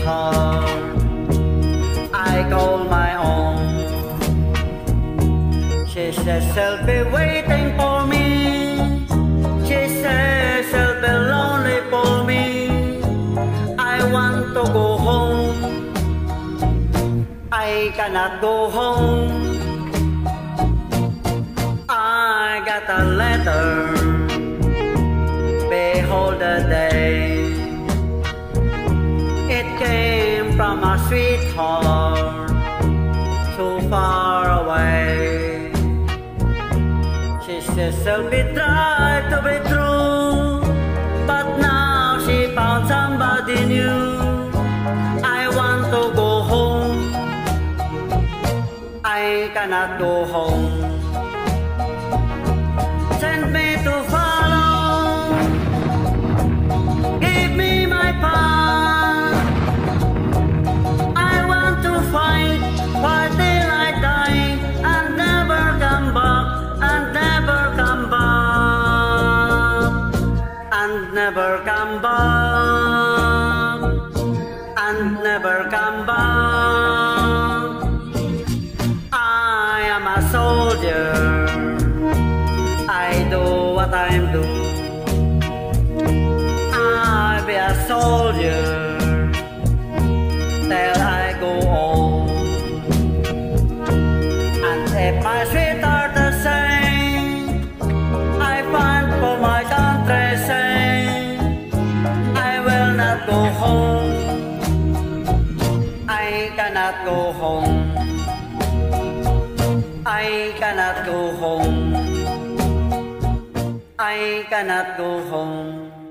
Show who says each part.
Speaker 1: sweetheart I call my own. She says she'll be waiting for me. She says she'll be lonely for me. I want to go home. I cannot go home. I got a letter. Behold the day. It came from a sweetheart so far away. She says she'll be tried to be true, but now she found somebody new. I want to go home. I cannot go home. Send me to follow. Give me my path. I want to fight till I die and never come back, and never come back, and never come back, and never come back. I am a soldier. I do what I'm doing. I'll be a soldier till I go old. And if my sweetheart the same, I find for my country same, I will not go home. I cannot go home. I cannot go home. I cannot go home.